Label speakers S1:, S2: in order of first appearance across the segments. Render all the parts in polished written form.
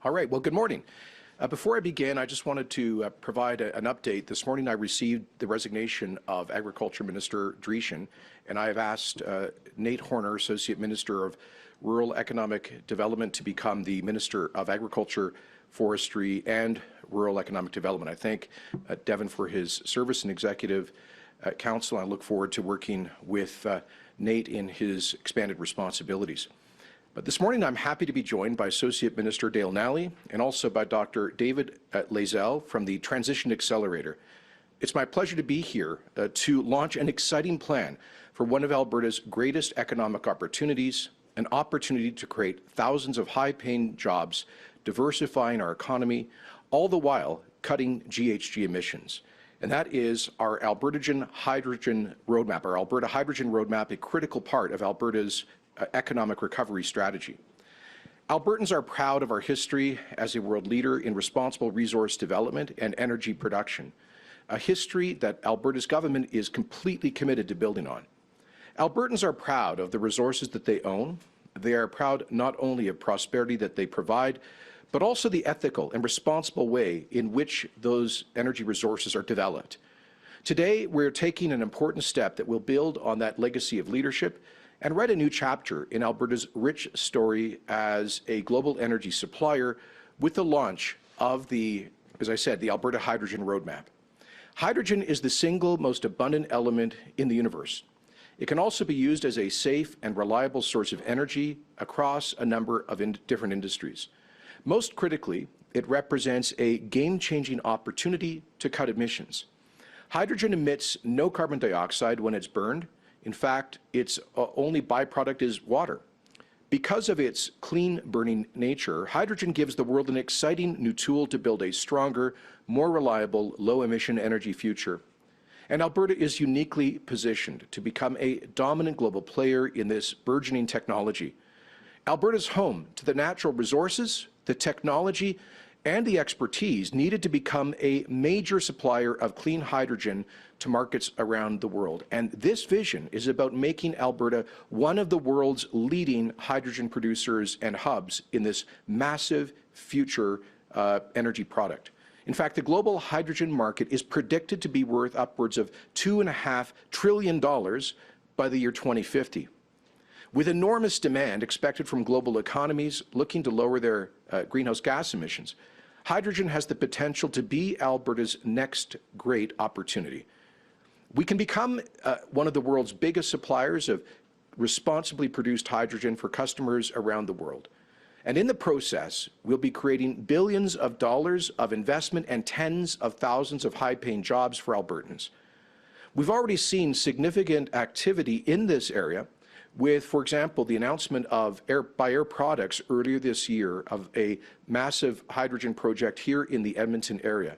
S1: All right, well, good morning. Before I begin, I just wanted to provide an update. This morning I received the resignation of Agriculture Minister Jason, and I have asked Nate Horner, Associate Minister of Rural Economic Development, to become the Minister of Agriculture, Forestry and Rural Economic Development. I thank Devin for his service in Executive Council. I look forward to working with Nate in his expanded responsibilities. But this morning, I'm happy to be joined by Associate Minister Dale Nally and also by Dr. David Layzell from the Transition Accelerator. It's my pleasure to be here to launch an exciting plan for one of Alberta's greatest economic opportunities, an opportunity to create thousands of high-paying jobs, diversifying our economy, all the while cutting GHG emissions. And that is our Alberta Hydrogen Roadmap, our Alberta Hydrogen Roadmap, a critical part of Alberta's economic recovery strategy. Albertans are proud of our history as a world leader in responsible resource development and energy production, a history that Alberta's government is completely committed to building on. Albertans are proud of the resources that they own. They are proud not only of prosperity that they provide, but also the ethical and responsible way in which those energy resources are developed. Today, we're taking an important step that will build on that legacy of leadership and write a new chapter in Alberta's rich story as a global energy supplier with the launch of the, as I said, the Alberta Hydrogen Roadmap. Hydrogen is the single most abundant element in the universe. It can also be used as a safe and reliable source of energy across a number of different industries. Most critically, it represents a game-changing opportunity to cut emissions. Hydrogen emits no carbon dioxide when it's burned. In fact, its only byproduct is water. Because of its clean burning nature, hydrogen gives the world an exciting new tool to build a stronger, more reliable, low-emission energy future. And Alberta is uniquely positioned to become a dominant global player in this burgeoning technology. Alberta is home to the natural resources, the technology, and the expertise needed to become a major supplier of clean hydrogen to markets around the world. And this vision is about making Alberta one of the world's leading hydrogen producers and hubs in this massive future energy product. In fact, the global hydrogen market is predicted to be worth upwards of $2.5 trillion by the year 2050. With enormous demand expected from global economies looking to lower their greenhouse gas emissions, hydrogen has the potential to be Alberta's next great opportunity. We can become one of the world's biggest suppliers of responsibly produced hydrogen for customers around the world. And in the process, we'll be creating billions of dollars of investment and tens of thousands of high-paying jobs for Albertans. We've already seen significant activity in this area with, for example, the announcement of Air Products earlier this year of a massive hydrogen project here in the Edmonton area.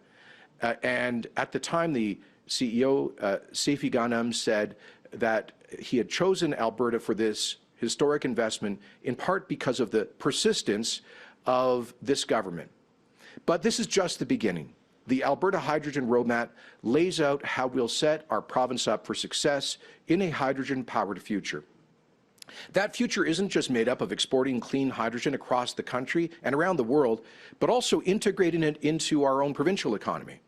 S1: And at the time, the CEO, Seifi Ghanem, said that he had chosen Alberta for this historic investment in part because of the persistence of this government. But this is just the beginning. The Alberta Hydrogen Roadmap lays out how we'll set our province up for success in a hydrogen-powered future. That future isn't just made up of exporting clean hydrogen across the country and around the world, but also integrating it into our own provincial economy.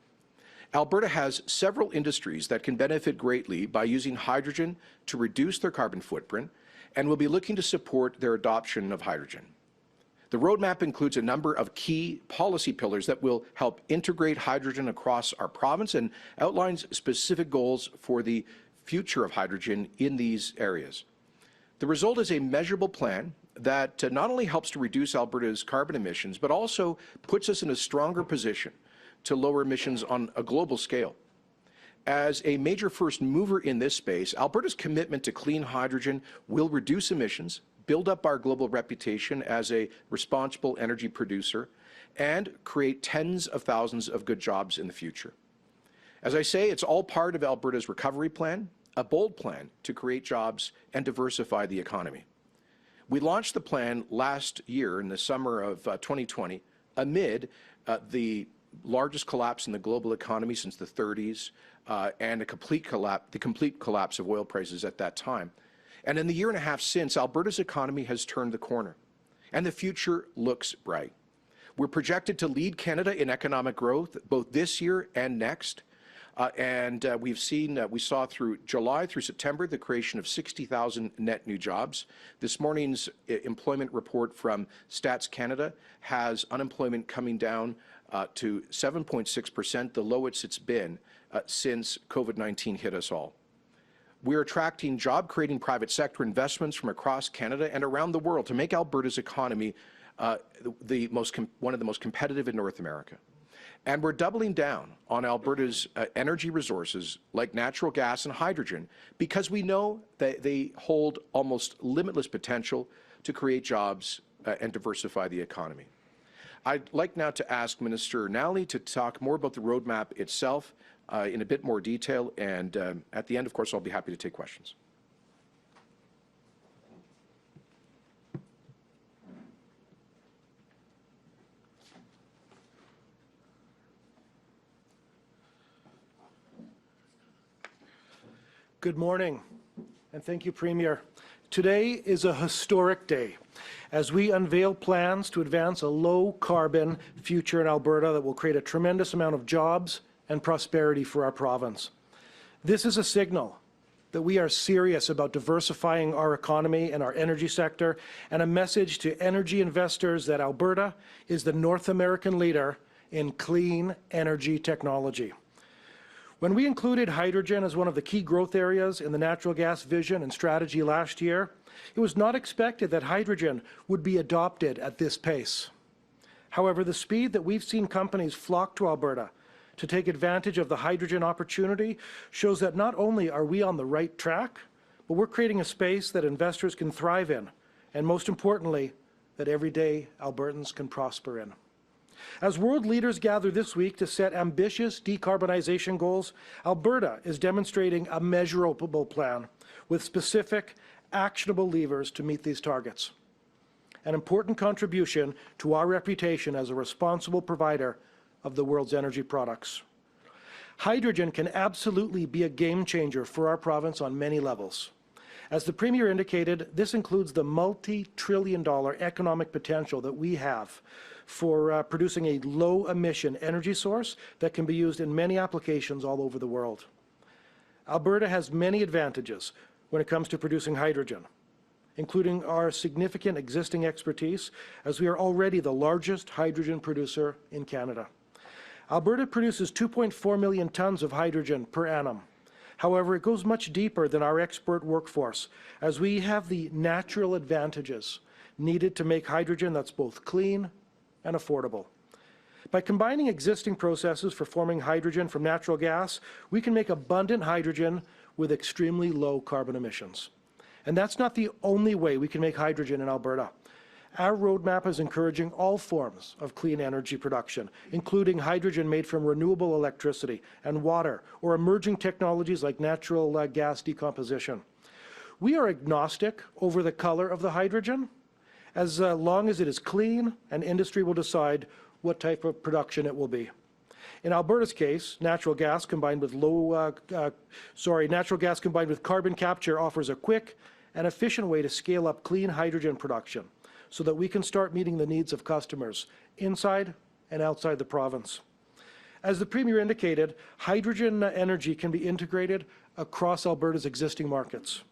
S1: Alberta has several industries that can benefit greatly by using hydrogen to reduce their carbon footprint, and will be looking to support their adoption of hydrogen. The roadmap includes a number of key policy pillars that will help integrate hydrogen across our province and outlines specific goals for the future of hydrogen in these areas. The result is a measurable plan that not only helps to reduce Alberta's carbon emissions, but also puts us in a stronger position to lower emissions on a global scale. As a major first mover in this space, Alberta's commitment to clean hydrogen will reduce emissions, build up our global reputation as a responsible energy producer, and create tens of thousands of good jobs in the future. As I say, it's all part of Alberta's recovery plan, a bold plan to create jobs and diversify the economy. We launched the plan last year in the summer of 2020 amid the largest collapse in the global economy since the 30s and the complete collapse of oil prices at that time. And in the year and a half since, Alberta's economy has turned the corner, and the future looks bright. We're projected to lead Canada in economic growth both this year and next. We saw through July through September the creation of 60,000 net new jobs. This morning's employment report from Stats Canada has unemployment coming down to 7.6%, the lowest it's been since COVID-19 hit us all. We're attracting job-creating private sector investments from across Canada and around the world to make Alberta's economy one of the most competitive in North America. And we're doubling down on Alberta's energy resources like natural gas and hydrogen because we know that they hold almost limitless potential to create jobs and diversify the economy. I'd like now to ask Minister Nally to talk more about the roadmap itself in a bit more detail, and at the end, of course, I'll be happy to take questions.
S2: Good morning, and thank you, Premier. Today is a historic day as we unveil plans to advance a low-carbon future in Alberta that will create a tremendous amount of jobs and prosperity for our province. This is a signal that we are serious about diversifying our economy and our energy sector, and a message to energy investors that Alberta is the North American leader in clean energy technology. When we included hydrogen as one of the key growth areas in the natural gas vision and strategy last year, it was not expected that hydrogen would be adopted at this pace. However, the speed that we've seen companies flock to Alberta to take advantage of the hydrogen opportunity shows that not only are we on the right track, but we're creating a space that investors can thrive in, and most importantly, that everyday Albertans can prosper in. As world leaders gather this week to set ambitious decarbonization goals, Alberta is demonstrating a measurable plan with specific, actionable levers to meet these targets. An important contribution to our reputation as a responsible provider of the world's energy products. Hydrogen can absolutely be a game changer for our province on many levels. As the Premier indicated, this includes the multi-trillion-dollar economic potential that we have for producing a low-emission energy source that can be used in many applications all over the world. Alberta has many advantages when it comes to producing hydrogen, including our significant existing expertise, as we are already the largest hydrogen producer in Canada. Alberta produces 2.4 million tons of hydrogen per annum. However, it goes much deeper than our expert workforce, as we have the natural advantages needed to make hydrogen that's both clean and affordable. By combining existing processes for forming hydrogen from natural gas, we can make abundant hydrogen with extremely low carbon emissions. And that's not the only way we can make hydrogen in Alberta. Our roadmap is encouraging all forms of clean energy production, including hydrogen made from renewable electricity and water, or emerging technologies like natural gas decomposition. We are agnostic over the color of the hydrogen, as long as it is clean, and industry will decide what type of production it will be. In Alberta's case, natural gas combined with carbon capture offers a quick and efficient way to scale up clean hydrogen production, so that we can start meeting the needs of customers inside and outside the province. As the Premier indicated, hydrogen energy can be integrated across Alberta's existing markets.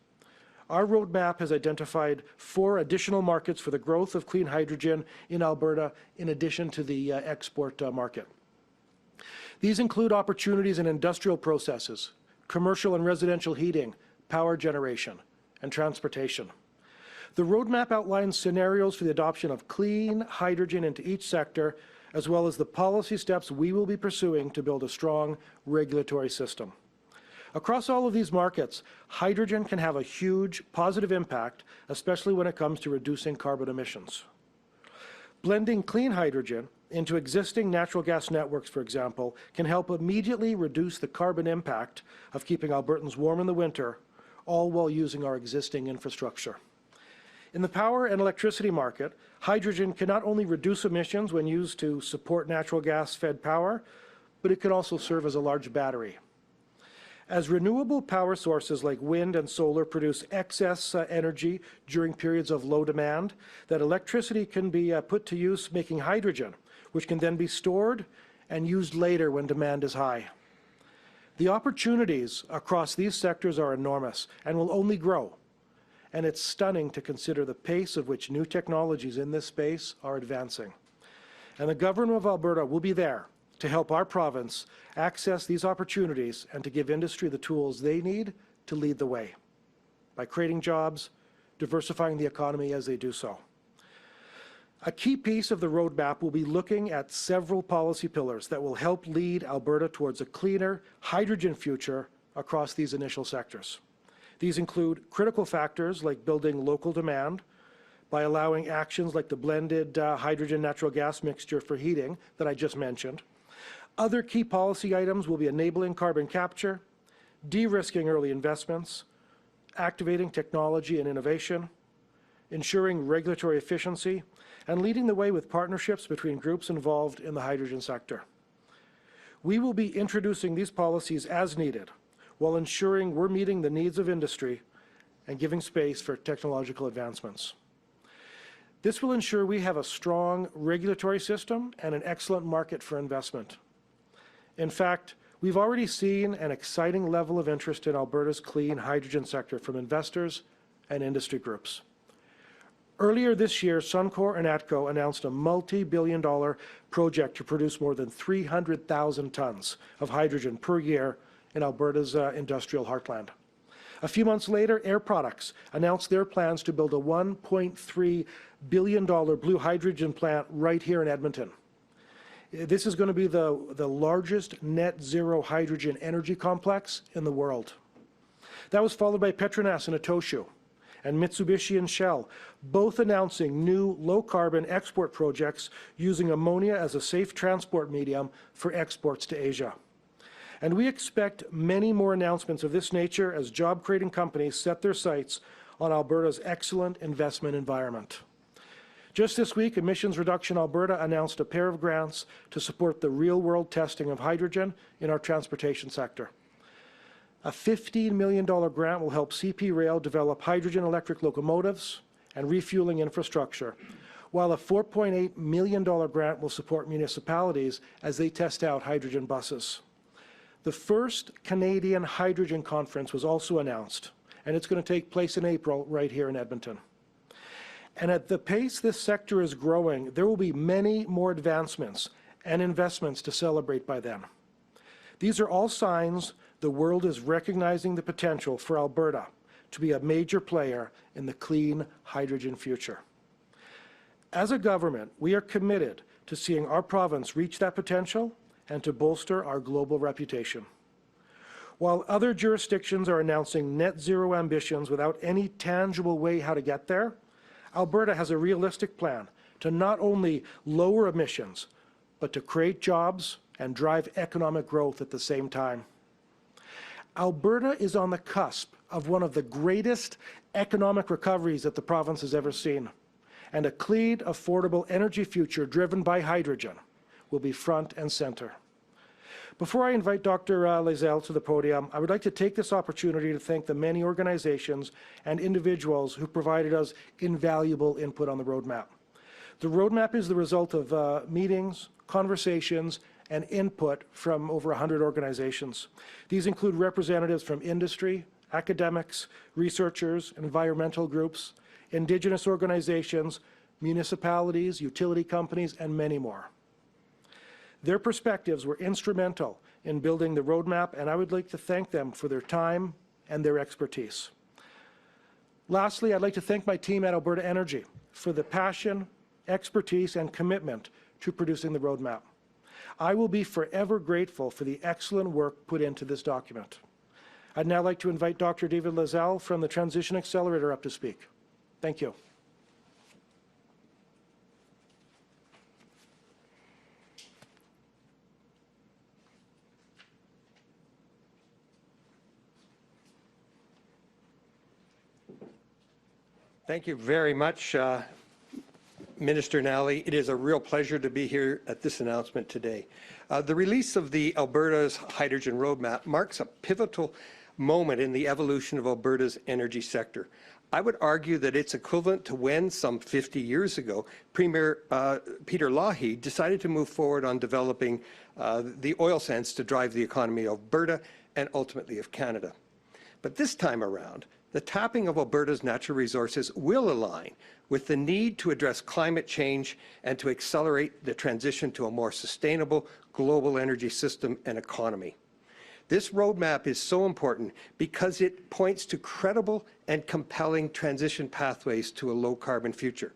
S2: Our roadmap has identified 4 additional markets for the growth of clean hydrogen in Alberta, in addition to the export market. These include opportunities in industrial processes, commercial and residential heating, power generation, and transportation. The roadmap outlines scenarios for the adoption of clean hydrogen into each sector, as well as the policy steps we will be pursuing to build a strong regulatory system. Across all of these markets, hydrogen can have a huge positive impact, especially when it comes to reducing carbon emissions. Blending clean hydrogen into existing natural gas networks, for example, can help immediately reduce the carbon impact of keeping Albertans warm in the winter, all while using our existing infrastructure. In the power and electricity market, hydrogen can not only reduce emissions when used to support natural gas-fed power, but it can also serve as a large battery. As renewable power sources like wind and solar produce excess energy during periods of low demand, that electricity can be put to use making hydrogen, which can then be stored and used later when demand is high. The opportunities across these sectors are enormous and will only grow. And it's stunning to consider the pace at which new technologies in this space are advancing. And the government of Alberta will be there to help our province access these opportunities and to give industry the tools they need to lead the way by creating jobs, diversifying the economy as they do so. A key piece of the roadmap will be looking at several policy pillars that will help lead Alberta towards a cleaner hydrogen future across these initial sectors. These include critical factors like building local demand by allowing actions like the blended hydrogen natural gas mixture for heating that I just mentioned. Other key policy items will be enabling carbon capture, de-risking early investments, activating technology and innovation, ensuring regulatory efficiency, and leading the way with partnerships between groups involved in the hydrogen sector. We will be introducing these policies as needed, while ensuring we're meeting the needs of industry and giving space for technological advancements. This will ensure we have a strong regulatory system and an excellent market for investment. In fact, we've already seen an exciting level of interest in Alberta's clean hydrogen sector from investors and industry groups. Earlier this year, Suncor and ATCO announced a multi-billion-dollar project to produce more than 300,000 tons of hydrogen per year in Alberta's industrial heartland. A few months later, Air Products announced their plans to build a $1.3 billion blue hydrogen plant right here in Edmonton. This is going to be the largest net zero hydrogen energy complex in the world. That was followed by Petronas and Atoshu, and Mitsubishi and Shell, both announcing new low-carbon export projects using ammonia as a safe transport medium for exports to Asia. And we expect many more announcements of this nature as job-creating companies set their sights on Alberta's excellent investment environment. Just this week, Emissions Reduction Alberta announced a pair of grants to support the real-world testing of hydrogen in our transportation sector. A $15 million grant will help CP Rail develop hydrogen electric locomotives and refueling infrastructure, while a $4.8 million grant will support municipalities as they test out hydrogen buses. The first Canadian Hydrogen Conference was also announced, and it's going to take place in April right here in Edmonton. And at the pace this sector is growing, there will be many more advancements and investments to celebrate by then. These are all signs the world is recognizing the potential for Alberta to be a major player in the clean hydrogen future. As a government, we are committed to seeing our province reach that potential and to bolster our global reputation. While other jurisdictions are announcing net zero ambitions without any tangible way how to get there, Alberta has a realistic plan to not only lower emissions, but to create jobs and drive economic growth at the same time. Alberta is on the cusp of one of the greatest economic recoveries that the province has ever seen, and a clean, affordable energy future driven by hydrogen will be front and center. Before I invite Dr. Layzell to the podium, I would like to take this opportunity to thank the many organizations and individuals who provided us invaluable input on the roadmap. The roadmap is the result of meetings, conversations, and input from over 100 organizations. These include representatives from industry, academics, researchers, environmental groups, Indigenous organizations, municipalities, utility companies, and many more. Their perspectives were instrumental in building the roadmap, and I would like to thank them for their time and their expertise. Lastly, I'd like to thank my team at Alberta Energy for the passion, expertise, and commitment to producing the roadmap. I will be forever grateful for the excellent work put into this document. I'd now like to invite Dr. David Layzell from the Transition Accelerator up to speak. Thank you.
S3: Thank you very much, Minister Nally, it is a real pleasure to be here at this announcement today. The release of the Alberta's Hydrogen Roadmap marks a pivotal moment in the evolution of Alberta's energy sector. I would argue that it's equivalent to when, some 50 years ago, Premier Peter Lougheed decided to move forward on developing the oil sands to drive the economy of Alberta and ultimately of Canada. But this time around, the tapping of Alberta's natural resources will align with the need to address climate change and to accelerate the transition to a more sustainable global energy system and economy. This roadmap is so important because it points to credible and compelling transition pathways to a low-carbon future.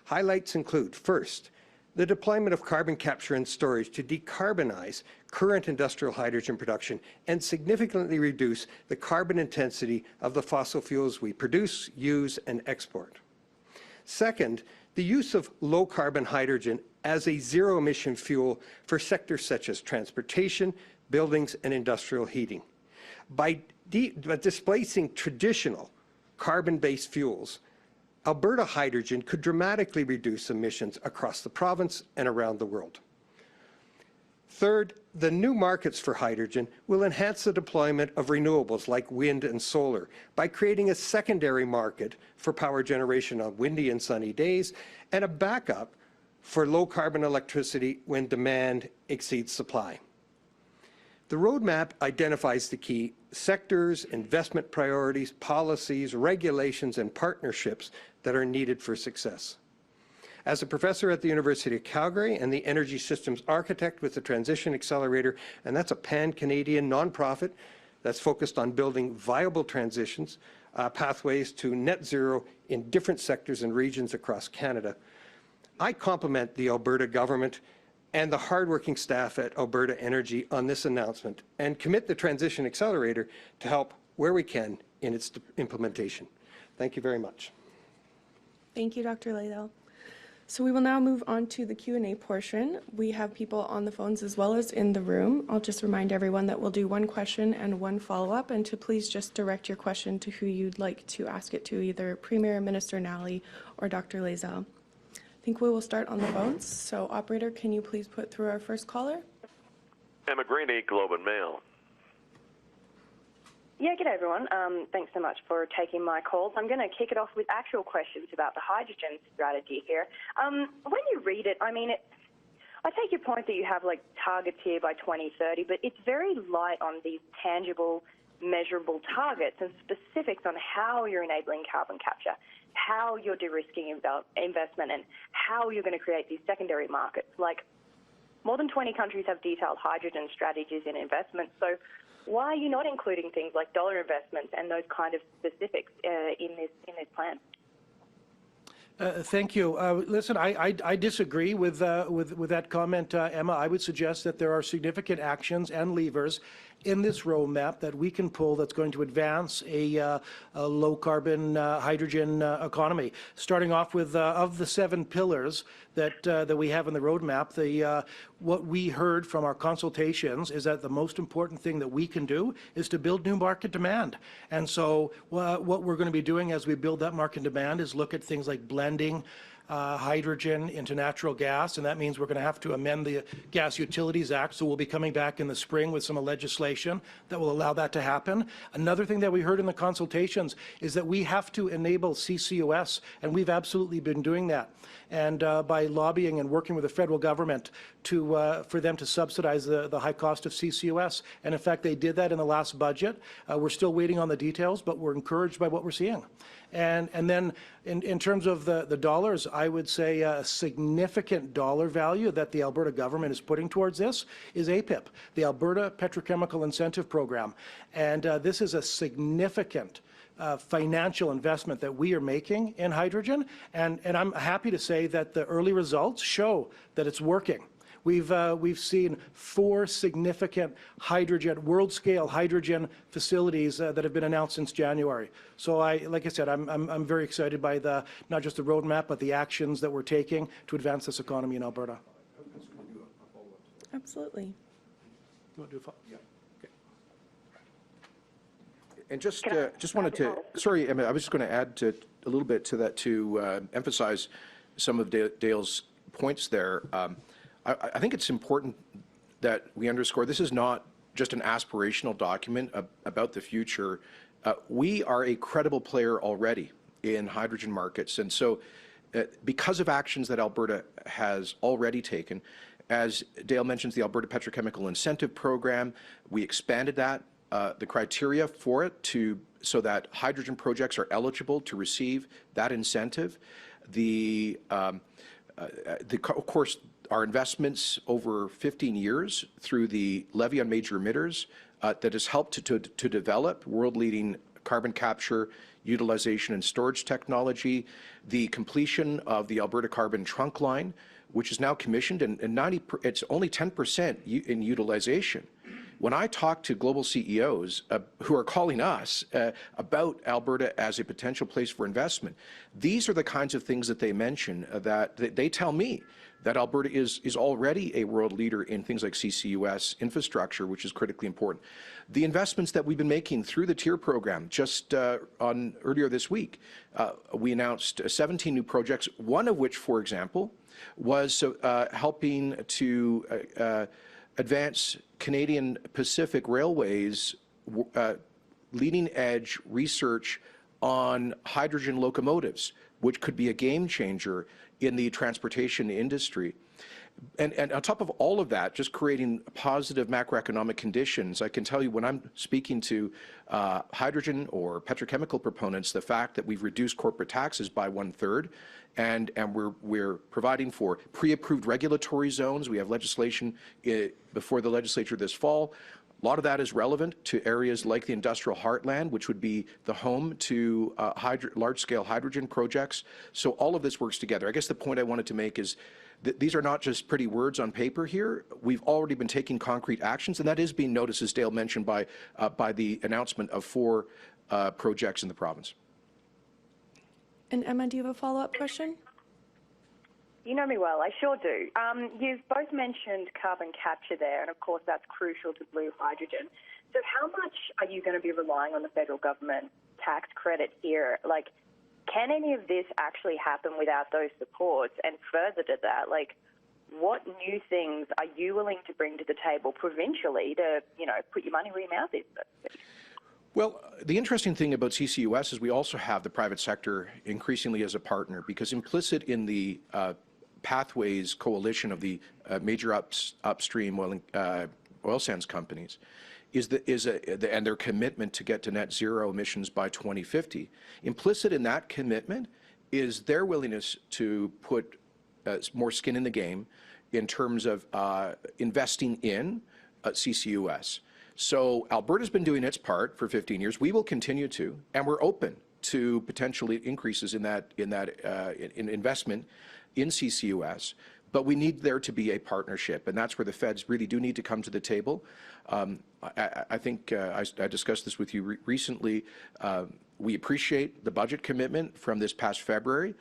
S3: Highlights include, first, the deployment of carbon capture and storage to decarbonize current industrial hydrogen production and significantly reduce the carbon intensity of the fossil fuels we produce, use, and export. Second, the use of low-carbon hydrogen as a zero-emission fuel for sectors such as transportation, buildings, and industrial heating. By displacing traditional carbon-based fuels, Alberta hydrogen could dramatically reduce emissions across the province and around the world. Third, the new markets for hydrogen will enhance the deployment of renewables like wind and solar by creating a secondary market for power generation on windy and sunny days and a backup for low-carbon electricity when demand exceeds supply. The roadmap identifies the key sectors, investment priorities, policies, regulations, and partnerships that are needed for success. As a professor at the University of Calgary and the Energy Systems Architect with the Transition Accelerator, and that's a pan-Canadian nonprofit that's focused on building viable transitions, pathways to net zero in different sectors and regions across Canada, I compliment the Alberta government and the hardworking staff at Alberta Energy on this announcement and commit the Transition Accelerator to help where we can in its implementation. Thank you very much.
S4: Thank you, Dr. Layzell. So we will now move on to the Q&A portion. We have people on the phones as well as in the room. I'll just remind everyone that we'll do one question and one follow-up, and to please just direct your question to who you'd like to ask it to, either Premier, Minister Nally, or Dr. Layzell. I think we will start on the phones. So, operator, can you please put through our first caller?
S5: Emma Greeny, Globe and Mail.
S6: Yeah, g'day everyone. Thanks so much for taking my calls. I'm going to kick it off with actual questions about the hydrogen strategy here. When you read it, I take your point that you have like targets here by 2030, but it's very light on these tangible, measurable targets and specifics on how you're enabling carbon capture, how you're de-risking investment, and how you're going to create these secondary markets. Like, more than 20 countries have detailed hydrogen strategies in investment, so why are you not including things like dollar investments and those kind of specifics in this plan?
S2: Thank you. Listen, I disagree with that comment, Emma. I would suggest that there are significant actions and levers in this roadmap that we can pull that's going to advance a low-carbon hydrogen economy. Starting off with, of the 7 pillars that we have in the roadmap, what we heard from our consultations is that the most important thing that we can do is to build new market demand. And so what we're going to be doing as we build that market demand is look at things like blending hydrogen into natural gas, and that means we're going to have to amend the Gas Utilities Act, so we'll be coming back in the spring with some legislation that will allow that to happen. Another thing that we heard in the consultations is that we have to enable CCUS, and we've absolutely been doing that. And by lobbying and working with the federal government for them to subsidize the high cost of CCUS. And in fact, they did that in the last budget. We're still waiting on the details, but we're encouraged by what we're seeing. And then in terms of the dollars, I would say a significant dollar value that the Alberta government is putting towards this is APIP, the Alberta Petrochemical Incentive Program. And this is a significant financial investment that we are making in hydrogen. And I'm happy to say that the early results show that it's working. We've seen 4 significant hydrogen, world-scale hydrogen facilities that have been announced since January. So like I said, I'm very excited by not just the roadmap, but the actions that we're taking to advance this economy in Alberta.
S4: Absolutely.
S2: You want to do a follow-up? Yeah.
S1: And just wanted to, sorry, Emma, I was just going to add a little bit to that to emphasize some of Dale's points there. I think it's important that we underscore this is not just an aspirational document about the future. We are a credible player already in hydrogen markets, and so because of actions that Alberta has already taken, as Dale mentions, the Alberta Petrochemical Incentive Program, we expanded that, the criteria for it so that hydrogen projects are eligible to receive that incentive. Of course, our investments over 15 years through the Levy on Major Emitters that has helped to develop world-leading carbon capture, utilization and storage technology, the completion of the Alberta Carbon Trunk Line, which is now commissioned, and it's only 10% in utilization. When I talk to global CEOs who are calling us about Alberta as a potential place for investment, these are the kinds of things that they mention, that they tell me that Alberta is already a world leader in things like CCUS infrastructure, which is critically important. The investments that we've been making through the TIER program, just earlier this week, we announced 17 new projects, one of which, for example, was helping to advance Canadian Pacific Railway's leading-edge research on hydrogen locomotives, which could be a game changer in the transportation industry. And on top of all of that, just creating positive macroeconomic conditions, I can tell you when I'm speaking to hydrogen or petrochemical proponents, the fact that we've reduced corporate taxes by 1/3, and we're providing for pre-approved regulatory zones. We have legislation before the legislature this fall. A lot of that is relevant to areas like the industrial heartland, which would be the home to large-scale hydrogen projects. So all of this works together. I guess the point I wanted to make is that these are not just pretty words on paper here. We've already been taking concrete actions, and that is being noticed, as Dale mentioned, by the announcement of 4 projects in the province.
S4: And Emma, do you have a follow-up question?
S6: You know me well, I sure do. You've both mentioned carbon capture there, and of course that's crucial to blue hydrogen. So how much are you going to be relying on the federal government tax credit here? Like, can any of this actually happen without those supports? And further to that, like, what new things are you willing to bring to the table provincially to, put your money where your mouth is?
S1: Well, the interesting thing about CCUS is we also have the private sector increasingly as a partner, because implicit in the Pathways coalition of the major upstream oil sands companies and their commitment to get to net zero emissions by 2050. Implicit in that commitment is their willingness to put more skin in the game in terms of investing in CCUS. So Alberta's been doing its part for 15 years. We will continue to, and we're open to potentially increases in investment in CCUS, but we need there to be a partnership, and that's where the feds really do need to come to the table. I think I discussed this with you recently. We appreciate the budget commitment from this past February,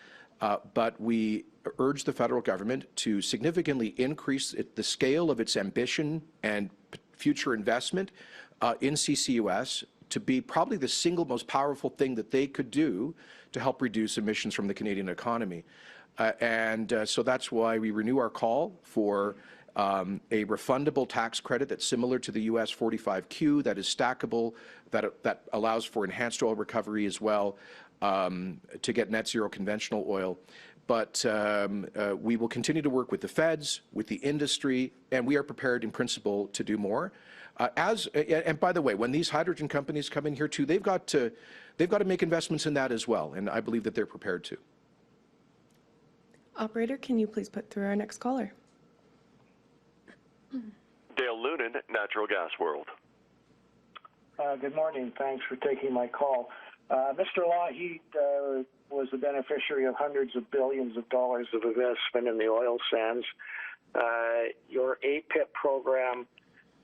S1: but we urge the federal government to significantly increase the scale of its ambition and future investment in CCUS to be probably the single most powerful thing that they could do to help reduce emissions from the Canadian economy. So that's why we renew our call for a refundable tax credit that's similar to the US 45Q, that is stackable, that allows for enhanced oil recovery as well, to get net zero conventional oil. But we will continue to work with the feds, with the industry, and we are prepared in principle to do more. And by the way, when these hydrogen companies come in here too, they've got to make investments in that as well, and I believe that they're prepared to.
S4: Operator, can you please put through our next caller?
S5: Dale Noonan, Natural Gas World.
S7: Good morning. Thanks for taking my call. Mr. Lougheed was the beneficiary of hundreds of billions of dollars of investment in the oil sands. Your APIP program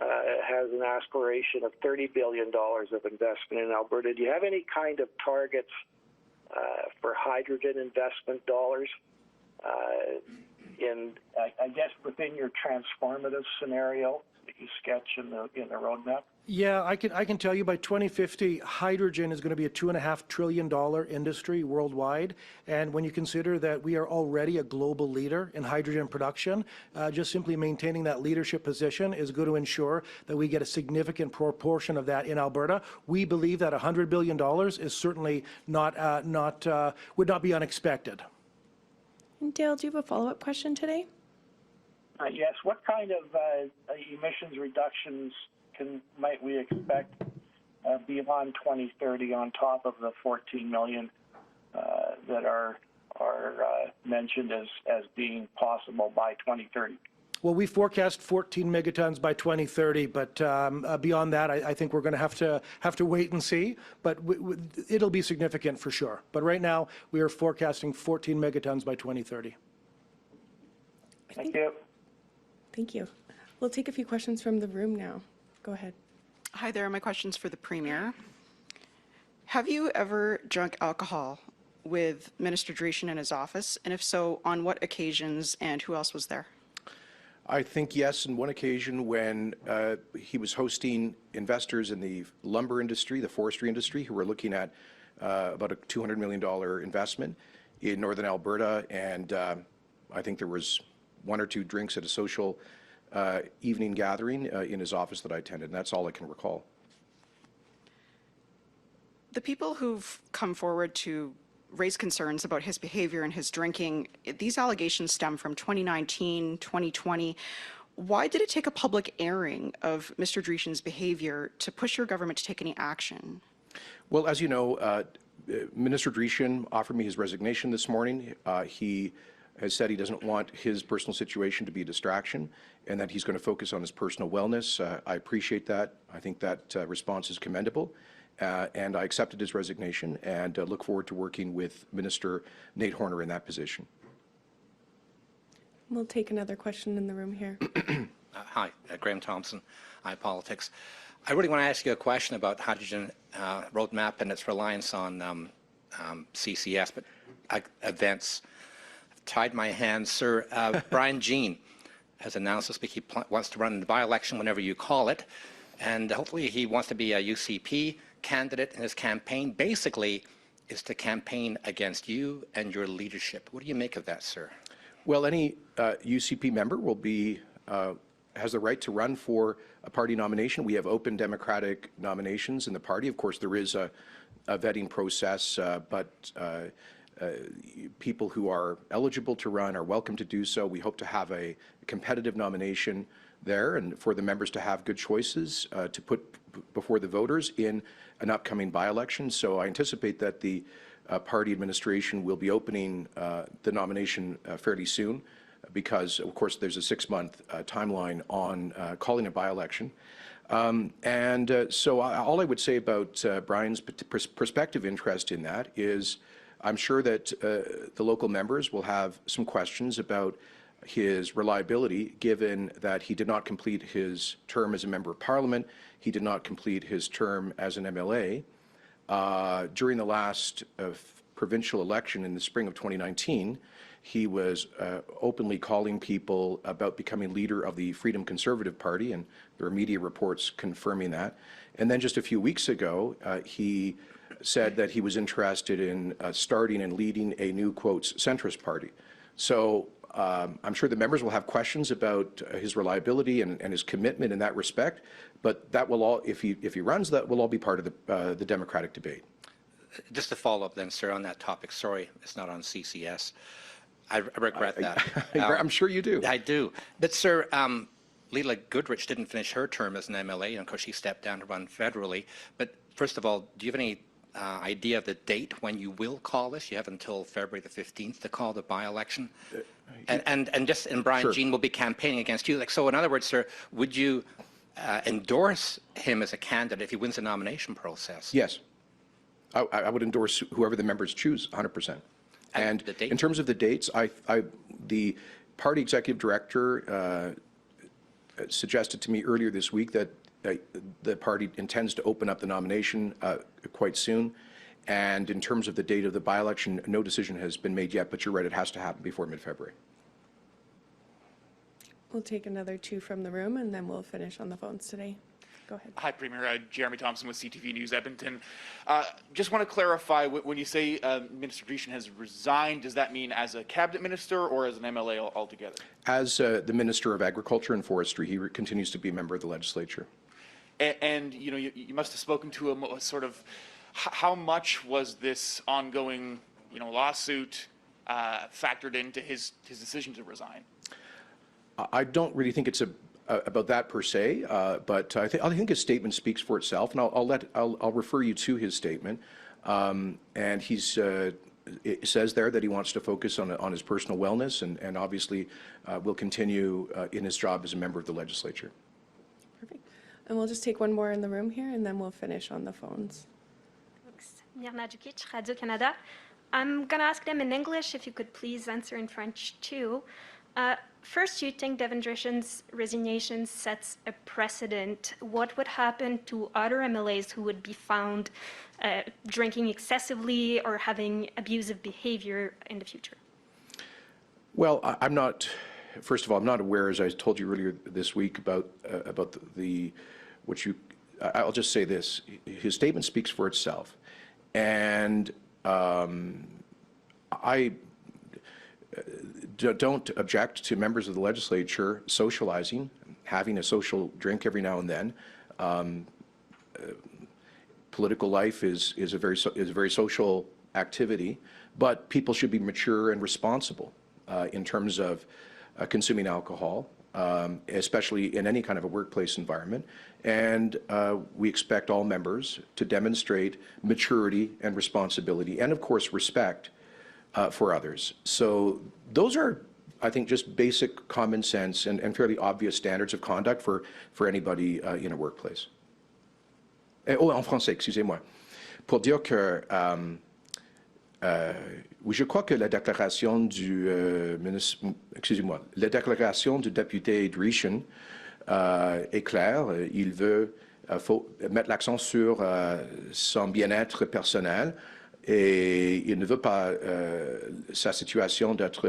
S7: has an aspiration of $30 billion of investment in Alberta. Do you have any kind of targets for hydrogen investment dollars? I guess within your transformative scenario, you sketch in the roadmap?
S2: Yeah, I can tell you by 2050, hydrogen is going to be a $2.5 trillion industry worldwide. And when you consider that we are already a global leader in hydrogen production, just simply maintaining that leadership position is going to ensure that we get a significant proportion of that in Alberta. We believe that $100 billion is certainly would not be unexpected.
S4: And Dale, do you have a follow-up question today?
S7: Yes. What kind of emissions reductions might we expect beyond 2030 on top of the 14 million that are mentioned as being possible by 2030?
S2: Well, we forecast 14 megatons by 2030, but beyond that, I think we're going to have to wait and see. But it'll be significant for sure. But right now, we are forecasting 14 megatons by 2030.
S7: Thank you.
S4: Thank you. We'll take a few questions from the room now. Go ahead.
S8: Hi there. My question's for the Premier. Have you ever drunk alcohol with Minister Dreeshen in his office? And if so, on what occasions and who else was there?
S1: I think yes, on one occasion when he was hosting investors in the lumber industry, the forestry industry, who were looking at about a $200 million investment in northern Alberta, and I think there was one or two drinks at a social evening gathering in his office that I attended, and that's all I can recall.
S8: The people who've come forward to raise concerns about his behavior and his drinking, these allegations stem from 2019, 2020. Why did it take a public airing of Mr. Dreeshen's behavior to push your government to take any action?
S1: Well, as you know, Minister Dreeshen offered me his resignation this morning. He has said he doesn't want his personal situation to be a distraction and that he's going to focus on his personal wellness. I appreciate that. I think that response is commendable. And I accepted his resignation and look forward to working with Minister Nate Horner in that position.
S4: We'll take another question in the room here.
S9: Hi, Graham Thompson, iPolitics. I really want to ask you a question about hydrogen roadmap and its reliance on CCS, but events. I've tied my hands, sir. Brian Jean has announced this week he wants to run in the by-election whenever you call it, and hopefully he wants to be a UCP candidate, in his campaign basically is to campaign against you and your leadership. What do you make of that, sir?
S1: Well, any UCP member will be has the right to run for a party nomination. We have open democratic nominations in the party. Of course, there is a vetting process, but people who are eligible to run are welcome to do so. We hope to have a competitive nomination there and for the members to have good choices to put before the voters in an upcoming by-election. So I anticipate that the party administration will be opening the nomination fairly soon because, of course, there's a 6-month timeline on calling a by-election. So all I would say about Brian's prospective interest in that is I'm sure that the local members will have some questions about his reliability, given that he did not complete his term as a member of parliament, he did not complete his term as an MLA. During the last provincial election in the spring of 2019, he was openly calling people about becoming leader of the Freedom Conservative Party, and there are media reports confirming that. And then just a few weeks ago, he said that he was interested in starting and leading a new, quotes, centrist party. So I'm sure the members will have questions about his reliability and his commitment in that respect, but that will all, if he runs, that will all be part of the democratic debate.
S9: Just to follow up then, sir, on that topic. Sorry, it's not on CCS. I regret that.
S1: I'm sure you do.
S9: I do. But, sir, Leela Goodrich didn't finish her term as an MLA, and of course she stepped down to run federally. But first of all, do you have any idea of the date when you will call this? You have until February the 15th to call the by-election. And Brian
S1: Sure.
S9: Jean will be campaigning against you. Like, so in other words, sir, would you endorse him as a candidate if he wins the nomination process?
S1: Yes. I would endorse whoever the members choose, 100%. And
S9: the date?
S1: in terms of the dates, the party executive director suggested to me earlier this week that the party intends to open up the nomination quite soon. And in terms of the date of the by-election, no decision has been made yet, but you're right, it has to happen before mid-February.
S4: We'll take another two from the room, and then we'll finish on the phones today. Go ahead.
S10: Hi, Premier. Jeremy Thompson with CTV News Edmonton. Just want to clarify, when you say Minister Dreeshen has resigned, does that mean as a cabinet minister or as an MLA altogether?
S1: As the Minister of Agriculture and Forestry, he continues to be a member of the legislature.
S10: And you know, you must have spoken to him. Sort of, how much was this ongoing, you know, lawsuit factored into his decision to resign?
S1: I don't really think it's about that per se, but I think his statement speaks for itself, and I'll refer you to his statement. And it says there that he wants to focus on his personal wellness, and obviously will continue in his job as a member of the legislature.
S4: Perfect. And we'll just take one more in the room here, and then we'll finish on the phones.
S11: Thanks. Mirna Djukic, Radio Canada. I'm going to ask them in English, if you could please answer in French too. First, you think Devin Dreeshen's resignation sets a precedent. What would happen to other MLAs who would be found drinking excessively or having abusive behavior in the future?
S1: Well, first of all, I'm not aware, as I told you earlier this week, about I'll just say this. His statement speaks for itself. And I don't object to members of the legislature socializing, having a social drink every now and then. Political life is a very social activity, but people should be mature and responsible in terms of consuming alcohol, especially in any kind of a workplace environment. And we expect all members to demonstrate maturity and responsibility, and of course respect for others. So those are, I think, just basic common sense and fairly obvious standards of conduct for anybody in a workplace. En français, excusez-moi. Pour dire que, oui, je crois que la déclaration du la déclaration du député Dreeshen est claire. Il veut faut mettre l'accent sur son bien-être personnel. Et il ne veut pas sa situation d'être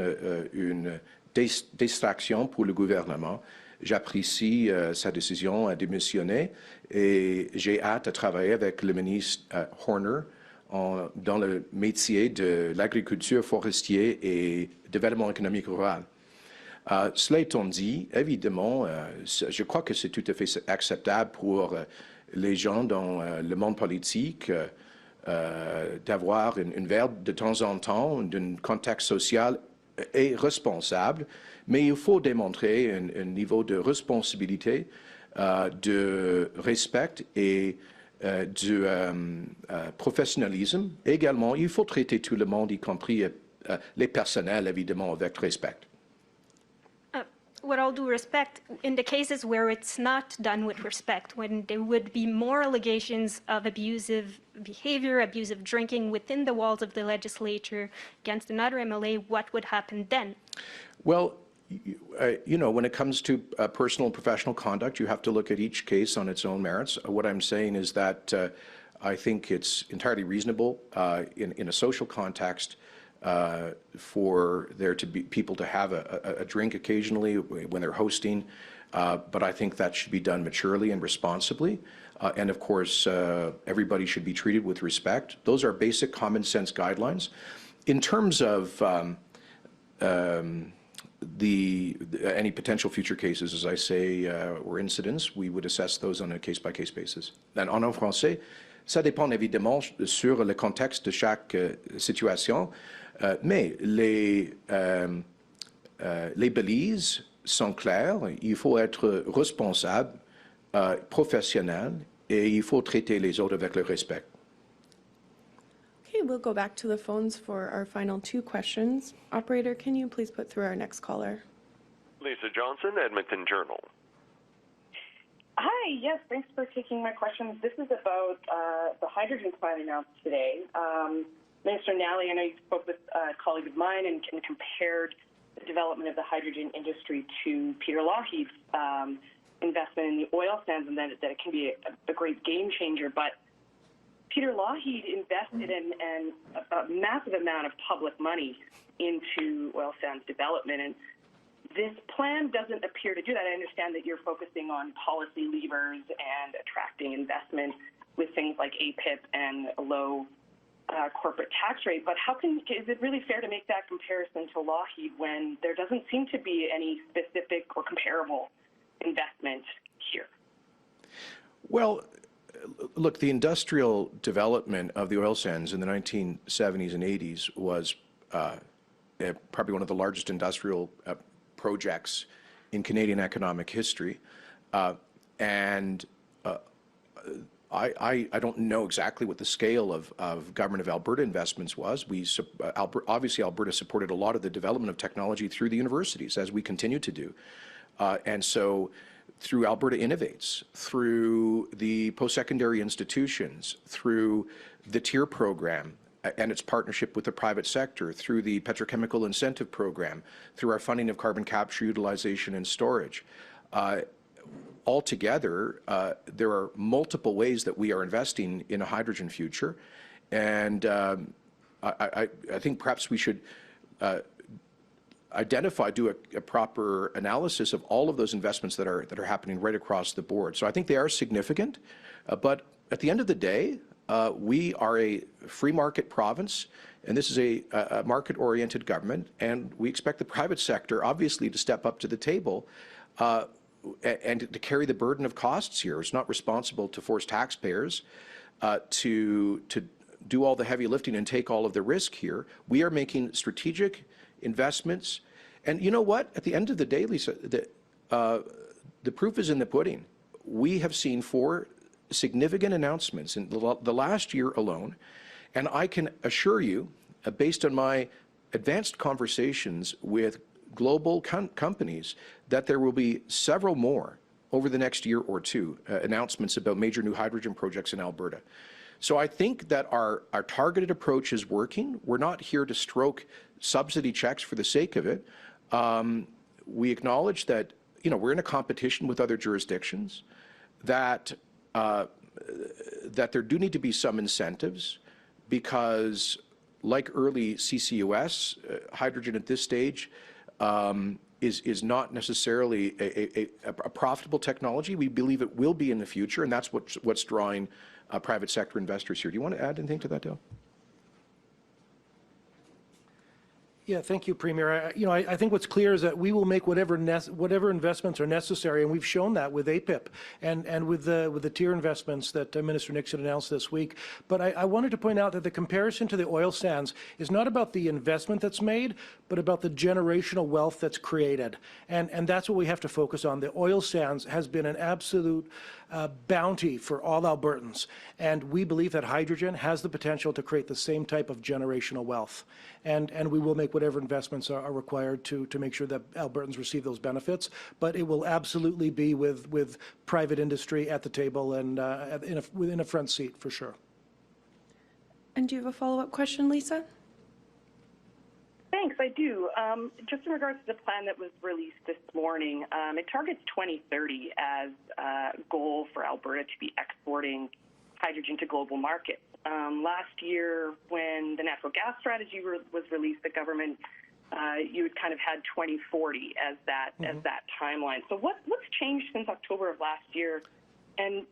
S1: une distraction pour le gouvernement. J'apprécie sa décision à démissionner et j'ai hâte de travailler avec le ministre Horner dans le métier de l'agriculture forestière et développement économique rural. Cela étant dit, évidemment, je crois que c'est tout à fait acceptable pour les gens dans le monde politique d'avoir une verre de temps en temps d'un contexte social et responsable, mais il faut démontrer un niveau de responsabilité, de respect et de professionnalisme. Également, il faut traiter tout le monde, y compris les personnels, évidemment, avec respect.
S11: With all due respect, in the cases where it's not done with respect, when there would be more allegations of abusive behavior, abusive drinking within the walls of the legislature against another MLA, what would happen then?
S1: Well, you know, when it comes to personal and professional conduct, you have to look at each case on its own merits. What I'm saying is that I think it's entirely reasonable in a social context for there to be people to have a drink occasionally when they're hosting, but I think that should be done maturely and responsibly. And of course, everybody should be treated with respect. Those are basic common sense guidelines. In terms of any potential future cases, as I say, or incidents, we would assess those on a case-by-case basis. And en français, ça dépend évidemment sur le contexte de chaque situation. Mais les balises sont claires, il faut être responsable, professionnel, et il faut traiter les autres avec le respect.
S4: Okay, we'll go back to the phones for our final two questions. Operator, can you please put through our next caller?
S5: Lisa Johnson, Edmonton Journal.
S12: Hi, yes, thanks for taking my questions. This is about the hydrogen plan announced today. Minister Nally, I know you spoke with a colleague of mine and compared the development of the hydrogen industry to Peter Lougheed's investment in the oil sands, and that it can be a great game changer. But Peter Lougheed invested in a massive amount of public money into oil sands development, and This plan doesn't appear to do that. I understand that you're focusing on policy levers and attracting investment with things like APIP and a low corporate tax rate, but is it really fair to make that comparison to Lockheed when there doesn't seem to be any specific or comparable investment here?
S1: Well, look, the industrial development of the oil sands in the 1970s and 80s was probably one of the largest industrial projects in Canadian economic history. I don't know exactly what the scale of Government of Alberta investments was. Obviously, Alberta supported a lot of the development of technology through the universities, as we continue to do. And so through Alberta Innovates, through the post-secondary institutions, through the TIER program and its partnership with the private sector, through the petrochemical incentive program, through our funding of carbon capture, utilization, and storage. Altogether, there are multiple ways that we are investing in a hydrogen future, and I think perhaps we should do a proper analysis of all of those investments that are happening right across the board. So I think they are significant, but at the end of the day, we are a free market province, and this is a market-oriented government, and we expect the private sector, obviously, to step up to the table and to carry the burden of costs here. It's not responsible to force taxpayers to do all the heavy lifting and take all of the risk here. We are making strategic investments, and you know what? At the end of the day, Lisa, the proof is in the pudding. We have seen 4 significant announcements in the last year alone, and I can assure you, based on my advanced conversations with global companies, that there will be several more over the next year or two, announcements about major new hydrogen projects in Alberta. So I think that our targeted approach is working. We're not here to stroke subsidy checks for the sake of it. We acknowledge that, you know, we're in a competition with other jurisdictions, that there do need to be some incentives, because like early CCUS, hydrogen at this stage is not necessarily a profitable technology. We believe it will be in the future, and that's what's drawing private sector investors here. Do you want to add anything to that, Dale?
S2: Yeah, thank you, Premier. I think what's clear is that we will make whatever investments are necessary, and we've shown that with APIP and with the TIER investments that Minister Nixon announced this week. But I wanted to point out that the comparison to the oil sands is not about the investment that's made, but about the generational wealth that's created. And that's what we have to focus on. The oil sands has been an absolute bounty for all Albertans, and we believe that hydrogen has the potential to create the same type of generational wealth. And we will make whatever investments are required to make sure that Albertans receive those benefits, but it will absolutely be with private industry at the table and within a front seat, for sure.
S4: And do you have a follow-up question, Lisa?
S12: Thanks, I do. Just in regards to the plan that was released this morning, it targets 2030 as a goal for Alberta to be exporting hydrogen to global markets. Last year, when the natural gas strategy was released, the government, you had kind of had 2040 as that timeline. So what's changed since October of last year, and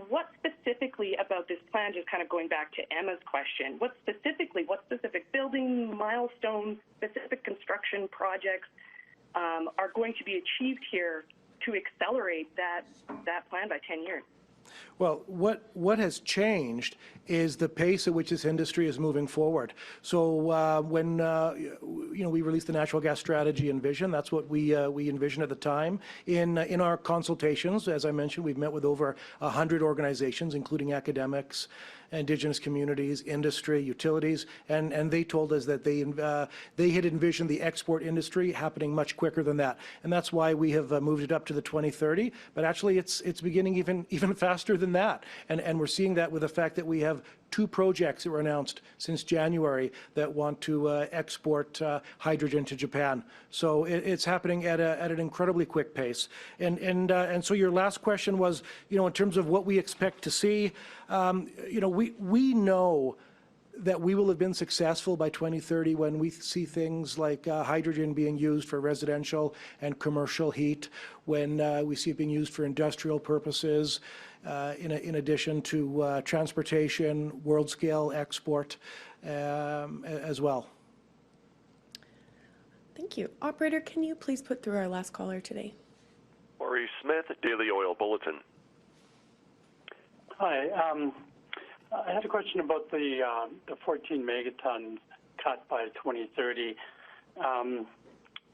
S12: what specifically about this plan, just kind of going back to Emma's question, what specific building milestones, specific construction projects are going to be achieved here to accelerate that plan by 10 years?
S2: Well, what has changed is the pace at which this industry is moving forward. So when we released the natural gas strategy and vision, that's what we envisioned at the time. In our consultations, as I mentioned, we've met with over 100 organizations, including academics, Indigenous communities, industry, utilities, and they told us that they had envisioned the export industry happening much quicker than that, and that's why we have moved it up to the 2030. But actually, it's beginning even faster than that, and we're seeing that with the fact that we have 2 projects that were announced since January that want to export hydrogen to Japan. So it's happening at an incredibly quick pace. And so your last question was, in terms of what we expect to see, we know that we will have been successful by 2030 when we see things like hydrogen being used for residential and commercial heat, when we see it being used for industrial purposes, in addition to transportation, world-scale export as well.
S4: Thank you. Operator, can you please put through our last caller today?
S5: Maurice Smith, Daily Oil Bulletin.
S13: Hi. I had a question about the 14 megatons cut by 2030.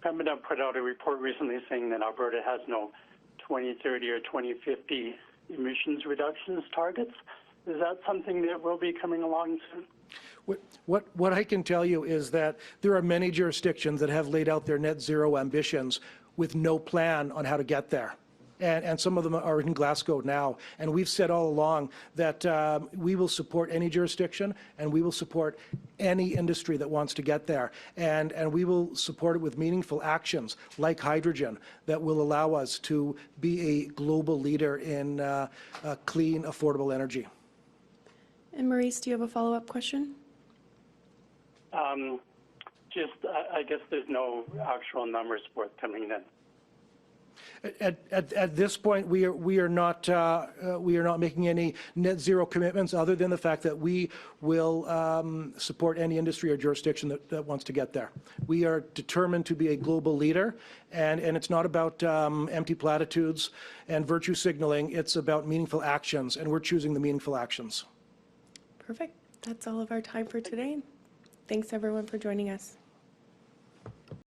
S13: Pembina put out a report recently saying that Alberta has no 2030 or 2050 emissions reductions targets. Is that something that will be coming along soon?
S2: What I can tell you is that there are many jurisdictions that have laid out their net zero ambitions with no plan on how to get there. And some of them are in Glasgow now. And we've said all along that we will support any jurisdiction and we will support any industry that wants to get there. And we will support it with meaningful actions like hydrogen that will allow us to be a global leader in clean, affordable energy.
S4: And Maurice, do you have a follow-up question?
S13: I guess there's no actual numbers forthcoming then.
S2: At this point, we are not making any net zero commitments other than the fact that we will support any industry or jurisdiction that wants to get there. We are determined to be a global leader, and it's not about empty platitudes and virtue signaling. It's about meaningful actions, and we're choosing the meaningful actions.
S4: Perfect. That's all of our time for today. Thanks, everyone, for joining us.